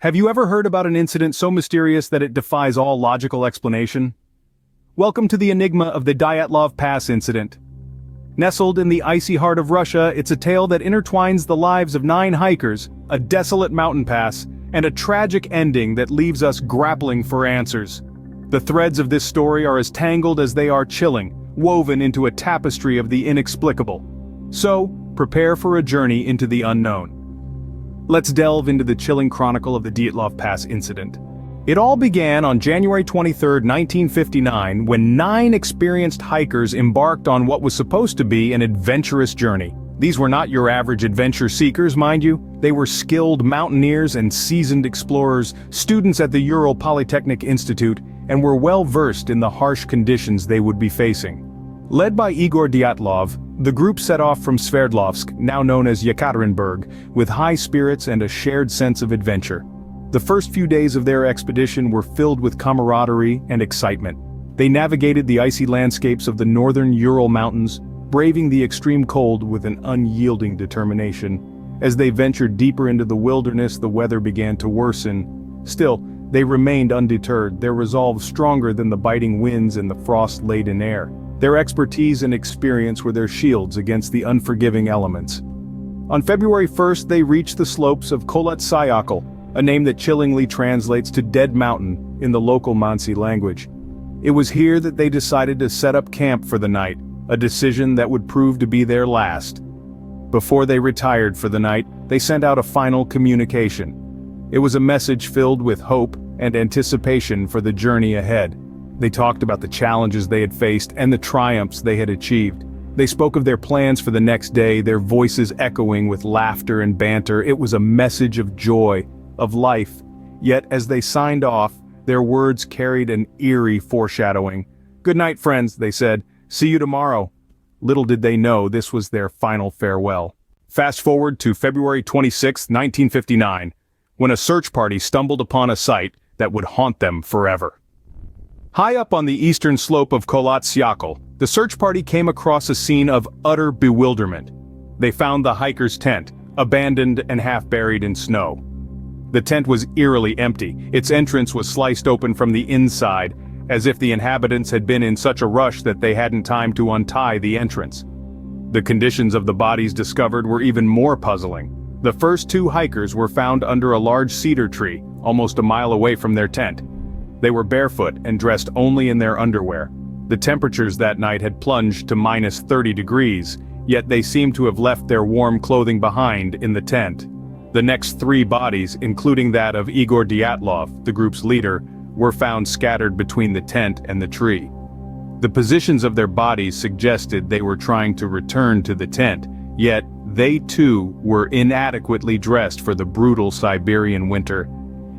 Have you ever heard about an incident so mysterious that it defies all logical explanation? Welcome to the enigma of the Dyatlov Pass Incident. Nestled in the icy heart of Russia, it's a tale that intertwines the lives of 9 hikers, a desolate mountain pass, and a tragic ending that leaves us grappling for answers. The threads of this story are as tangled as they are chilling, woven into a tapestry of the inexplicable. So, prepare for a journey into the unknown. Let's delve into the chilling chronicle of the Dyatlov Pass Incident. It all began on January 23, 1959, when 9 experienced hikers embarked on what was supposed to be an adventurous journey. These were not your average adventure seekers, mind you. They were skilled mountaineers and seasoned explorers, students at the Ural Polytechnic Institute, and were well versed in the harsh conditions they would be facing. Led by Igor Dyatlov, the group set off from Sverdlovsk, now known as Yekaterinburg, with high spirits and a shared sense of adventure. The first few days of their expedition were filled with camaraderie and excitement. They navigated the icy landscapes of the northern Ural Mountains, braving the extreme cold with an unyielding determination. As they ventured deeper into the wilderness, the weather began to worsen. Still, they remained undeterred, their resolve stronger than the biting winds and the frost-laden air. Their expertise and experience were their shields against the unforgiving elements. On February 1st, they reached the slopes of Kholat Syakhl, a name that chillingly translates to Dead Mountain in the local Mansi language. It was here that they decided to set up camp for the night, a decision that would prove to be their last. Before they retired for the night, they sent out a final communication. It was a message filled with hope and anticipation for the journey ahead. They talked about the challenges they had faced and the triumphs they had achieved. They spoke of their plans for the next day, their voices echoing with laughter and banter. It was a message of joy, of life. Yet as they signed off, their words carried an eerie foreshadowing. "Good night, friends," they said. "See you tomorrow." Little did they know this was their final farewell. Fast forward to February 26, 1959, when a search party stumbled upon a site that would haunt them forever. High up on the eastern slope of Kholat Syakhl, the search party came across a scene of utter bewilderment. They found the hiker's tent, abandoned and half buried in snow. The tent was eerily empty. Its entrance was sliced open from the inside, as if the inhabitants had been in such a rush that they hadn't time to untie the entrance. The conditions of the bodies discovered were even more puzzling. The first 2 hikers were found under a large cedar tree, almost a mile away from their tent. They were barefoot and dressed only in their underwear. The temperatures that night had plunged to minus 30 degrees, yet they seemed to have left their warm clothing behind in the tent. The next 3 bodies, including that of Igor Dyatlov, the group's leader, were found scattered between the tent and the tree. The positions of their bodies suggested they were trying to return to the tent, yet they too were inadequately dressed for the brutal Siberian winter.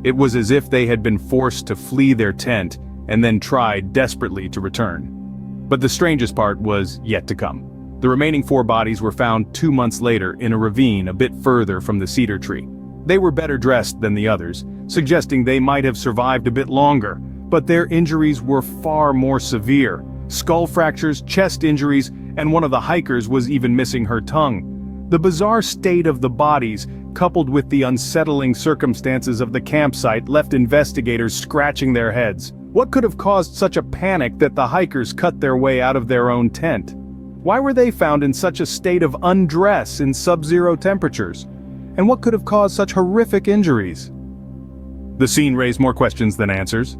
It was as if they had been forced to flee their tent and then tried desperately to return. But the strangest part was yet to come. The remaining 4 bodies were found 2 months later in a ravine a bit further from the cedar tree. They were better dressed than the others, suggesting they might have survived a bit longer, but their injuries were far more severe. Skull fractures, chest injuries, and one of the hikers was even missing her tongue. The bizarre state of the bodies, coupled with the unsettling circumstances of the campsite, left investigators scratching their heads. What could have caused such a panic that the hikers cut their way out of their own tent? Why were they found in such a state of undress in sub-zero temperatures? And what could have caused such horrific injuries? The scene raised more questions than answers.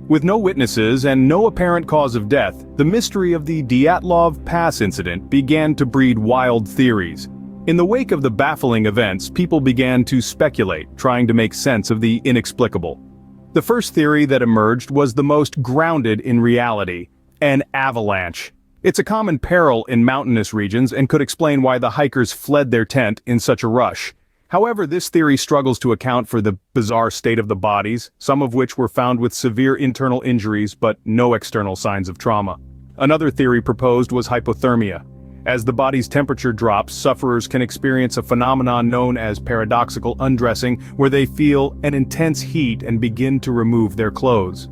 With no witnesses and no apparent cause of death, the mystery of the Dyatlov Pass incident began to breed wild theories. In the wake of the baffling events, people began to speculate, trying to make sense of the inexplicable. The first theory that emerged was the most grounded in reality: an avalanche. It's a common peril in mountainous regions and could explain why the hikers fled their tent in such a rush. However, this theory struggles to account for the bizarre state of the bodies, some of which were found with severe internal injuries but no external signs of trauma. Another theory proposed was hypothermia. As the body's temperature drops, sufferers can experience a phenomenon known as paradoxical undressing, where they feel an intense heat and begin to remove their clothes.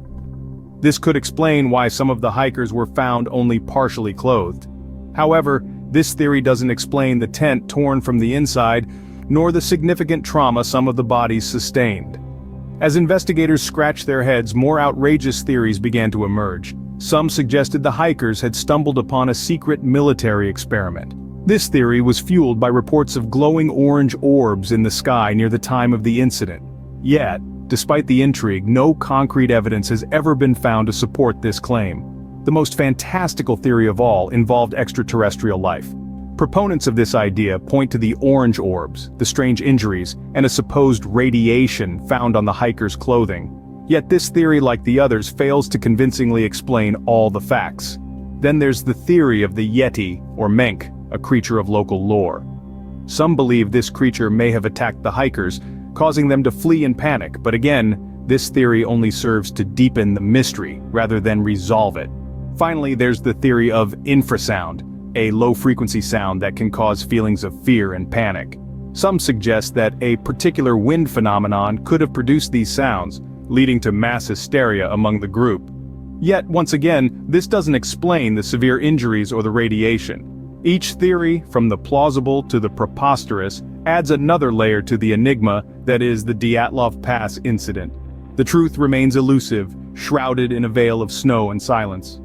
This could explain why some of the hikers were found only partially clothed. However, this theory doesn't explain the tent torn from the inside, nor the significant trauma some of the bodies sustained. As investigators scratched their heads, more outrageous theories began to emerge. Some suggested the hikers had stumbled upon a secret military experiment. This theory was fueled by reports of glowing orange orbs in the sky near the time of the incident. Yet, despite the intrigue, no concrete evidence has ever been found to support this claim. The most fantastical theory of all involved extraterrestrial life. Proponents of this idea point to the orange orbs, the strange injuries, and a supposed radiation found on the hikers' clothing. Yet this theory, like the others, fails to convincingly explain all the facts. Then there's the theory of the Yeti, or Menk, a creature of local lore. Some believe this creature may have attacked the hikers, causing them to flee in panic, but again, this theory only serves to deepen the mystery rather than resolve it. Finally, there's the theory of infrasound, a low-frequency sound that can cause feelings of fear and panic. Some suggest that a particular wind phenomenon could have produced these sounds, leading to mass hysteria among the group. Yet, once again, this doesn't explain the severe injuries or the radiation. Each theory, from the plausible to the preposterous, adds another layer to the enigma that is the Dyatlov Pass incident. The truth remains elusive, shrouded in a veil of snow and silence.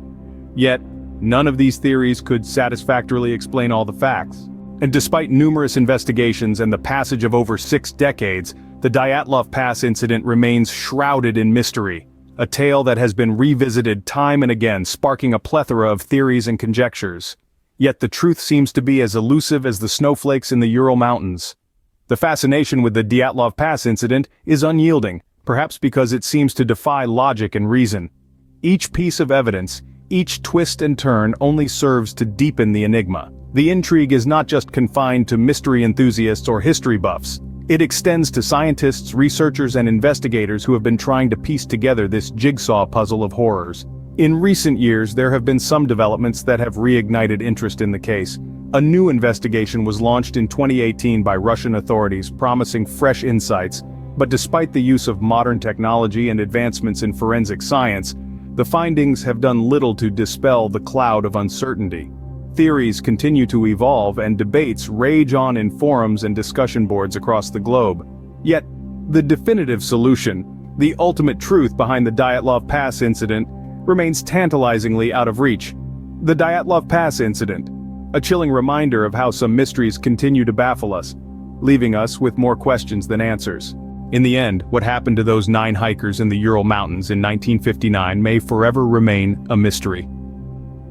Yet, none of these theories could satisfactorily explain all the facts. And despite numerous investigations and the passage of over 6 decades, the Dyatlov Pass incident remains shrouded in mystery, a tale that has been revisited time and again, sparking a plethora of theories and conjectures. Yet the truth seems to be as elusive as the snowflakes in the Ural Mountains. The fascination with the Dyatlov Pass incident is unyielding, perhaps because it seems to defy logic and reason. Each piece of evidence, each twist and turn only serves to deepen the enigma. The intrigue is not just confined to mystery enthusiasts or history buffs. It extends to scientists, researchers, and investigators who have been trying to piece together this jigsaw puzzle of horrors. In recent years, there have been some developments that have reignited interest in the case. A new investigation was launched in 2018 by Russian authorities, promising fresh insights. But despite the use of modern technology and advancements in forensic science, the findings have done little to dispel the cloud of uncertainty. Theories continue to evolve and debates rage on in forums and discussion boards across the globe. Yet, the definitive solution, the ultimate truth behind the Dyatlov Pass incident, remains tantalizingly out of reach. The Dyatlov Pass incident, a chilling reminder of how some mysteries continue to baffle us, leaving us with more questions than answers. In the end, what happened to those 9 hikers in the Ural Mountains in 1959 may forever remain a mystery.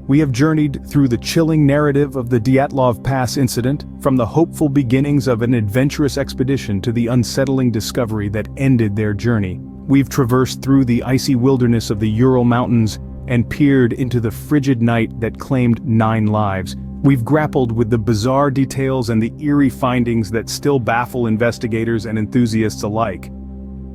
We have journeyed through the chilling narrative of the Dyatlov Pass incident, from the hopeful beginnings of an adventurous expedition to the unsettling discovery that ended their journey. We've traversed through the icy wilderness of the Ural Mountains and peered into the frigid night that claimed 9 lives. We've grappled with the bizarre details and the eerie findings that still baffle investigators and enthusiasts alike.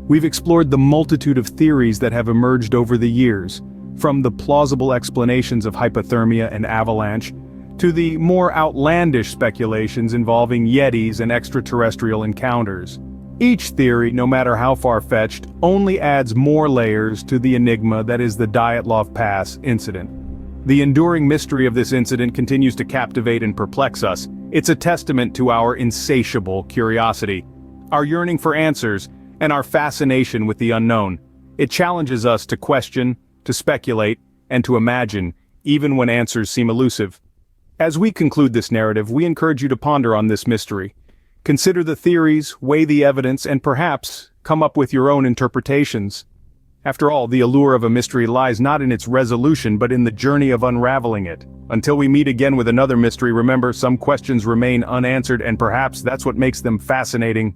We've explored the multitude of theories that have emerged over the years, from the plausible explanations of hypothermia and avalanche, to the more outlandish speculations involving Yetis and extraterrestrial encounters. Each theory, no matter how far-fetched, only adds more layers to the enigma that is the Dyatlov Pass incident. The enduring mystery of this incident continues to captivate and perplex us. It's a testament to our insatiable curiosity, our yearning for answers, and our fascination with the unknown. It challenges us to question, to speculate, and to imagine, even when answers seem elusive. As we conclude this narrative, we encourage you to ponder on this mystery. Consider the theories, weigh the evidence, and perhaps come up with your own interpretations. After all, the allure of a mystery lies not in its resolution but in the journey of unraveling it. Until we meet again with another mystery, remember, some questions remain unanswered, and perhaps that's what makes them fascinating.